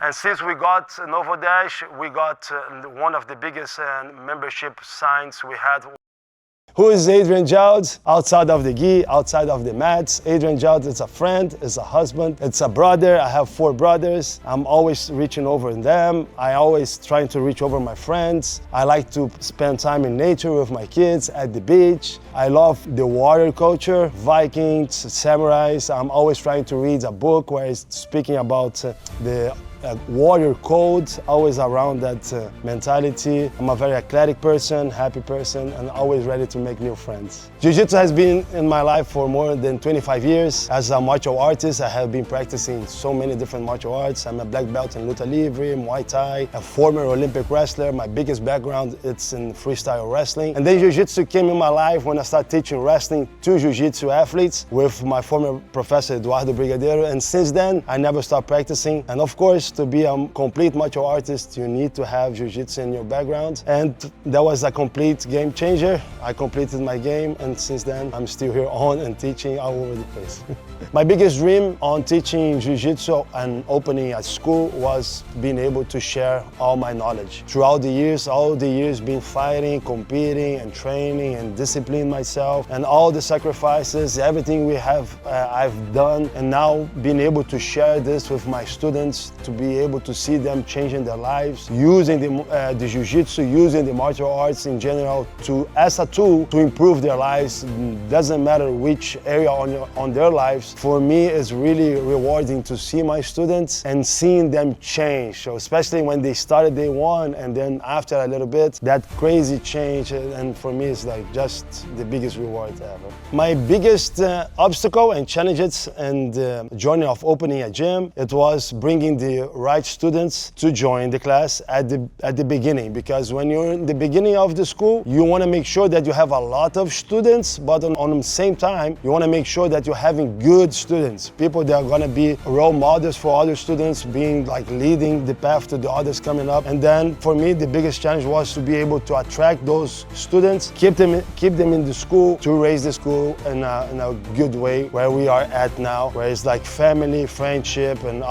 And since we got Novo Dash, we got one of the biggest membership signs we had. Who is Adrian Jaques? Outside of the gi, outside of the mats, Adrian Jaques is a friend, is a husband, it's a brother. I have 4 brothers. I'm always reaching over them. I always trying to reach over my friends. I like to spend time in nature with my kids at the beach. I love the warrior culture, Vikings, samurais. I'm always trying to read a book where it's speaking about the warrior code, always around that mentality. I'm a very athletic person, happy person, and always ready to make new friends. Jiu-jitsu has been in my life for more than 25 years. As a martial artist, I have been practicing so many different martial arts. I'm a black belt in luta livre, Muay Thai, a former Olympic wrestler. My biggest background is in freestyle wrestling. And then Jiu-jitsu came in my life when I started teaching wrestling to Jiu-jitsu athletes with my former professor, Eduardo Brigadeiro. And since then, I never stopped practicing. And of course, to be a complete martial artist, you need to have Jiu-Jitsu in your background. And that was a complete game changer. I completed my game, and since then, I'm still here on and teaching all over the place. My biggest dream on teaching Jiu-Jitsu and opening a school was being able to share all my knowledge. Throughout the years, all the years been fighting, competing, and training, and disciplining myself, and all the sacrifices, everything I've done, and now being able to share this with my students, to be able to see them changing their lives, using the Jiu-Jitsu, using the martial arts in general as a tool to improve their lives. Doesn't matter which area on their lives. For me, it's really rewarding to see my students and seeing them change. So especially when they started day one, and then after a little bit, that crazy change. And for me, it's like just the biggest reward ever. My biggest obstacle and challenges and journey of opening a gym, it was bringing the right students to join the class at the beginning, because when you're in the beginning of the school, you want to make sure that you have a lot of students, but on the same time, you want to make sure that you're having good students, people that are going to be role models for other students, being like leading the path to the others coming up. And then for me, the biggest challenge was to be able to attract those students, keep them in the school, to raise the school in a good way, where we are at now, where it's like family, friendship, and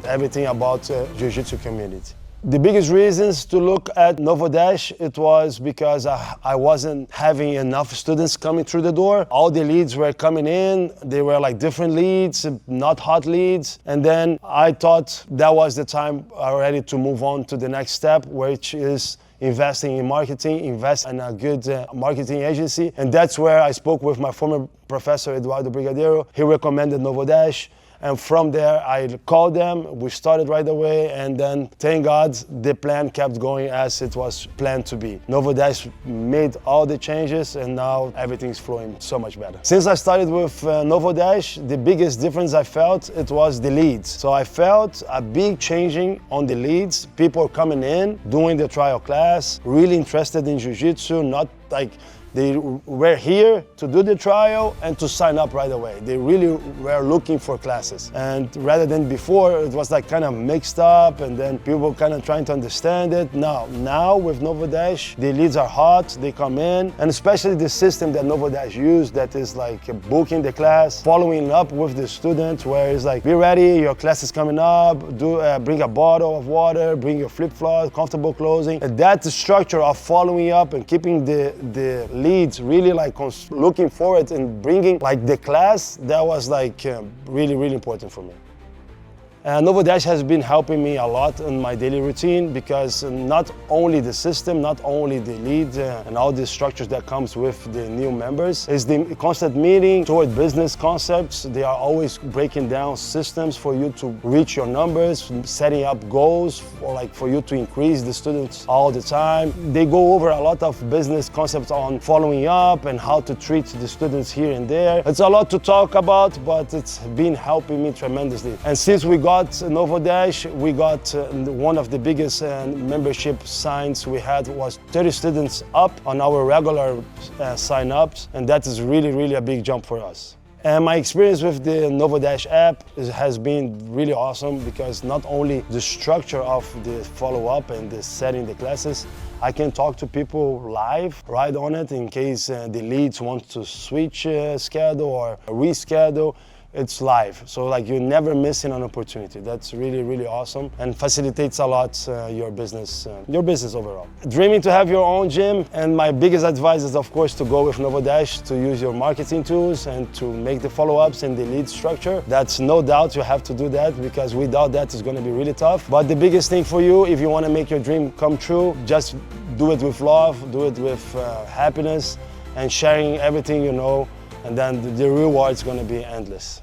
everything about Jiu-Jitsu community. The biggest reasons to look at Novo Dash, it was because I wasn't having enough students coming through the door. All the leads were coming in, they were like different leads, not hot leads. And then I thought that was the time already to move on to the next step, which is investing in marketing, invest in a good marketing agency. And that's where I spoke with my former professor, Eduardo Brigadeiro. He recommended Novo Dash. And from there, I called them, we started right away, and then, thank God, the plan kept going as it was planned to be. Novo Dash made all the changes, and now everything's flowing so much better. Since I started with Novo Dash, the biggest difference I felt, it was the leads. So I felt a big changing on the leads. People coming in, doing the trial class, really interested in Jiu-Jitsu, not like they were here to do the trial and to sign up right away. They really were looking for classes. And rather than before, it was like kind of mixed up, and then people kind of trying to understand it. Now with Novo Dash, the leads are hot, they come in, and especially the system that Novo Dash used, that is like booking the class, following up with the students, where it's like, be ready, your class is coming up, bring a bottle of water, bring your flip-flops, comfortable clothing. And that structure of following up and keeping the leads really like looking forward and bringing like the class, that was like really, really important for me. Novo Dash has been helping me a lot in my daily routine, because not only the system, not only the lead and all the structures that comes with the new members, is the constant meeting toward business concepts. They are always breaking down systems for you to reach your numbers, setting up goals for you to increase the students all the time. They go over a lot of business concepts on following up and how to treat the students here and there. It's a lot to talk about, but it's been helping me tremendously. And since we got Novo Dash, we got one of the biggest membership signs we had was 30 students up on our regular sign-ups, and that is really, really a big jump for us. And my experience with the Novo Dash app has been really awesome, because not only the structure of the follow-up and the setting the classes, I can talk to people live right on it in case the leads want to switch schedule or reschedule. it's live. So like you're never missing an opportunity. That's really, really awesome and facilitates a lot your business overall. Dreaming to have your own gym, and my biggest advice is of course to go with Novo Dash, to use your marketing tools and to make the follow-ups and the lead structure. That's no doubt you have to do that, because without that it's going to be really tough. But the biggest thing for you, if you want to make your dream come true, just do it with love, do it with happiness and sharing everything you know, and then the reward is going to be endless.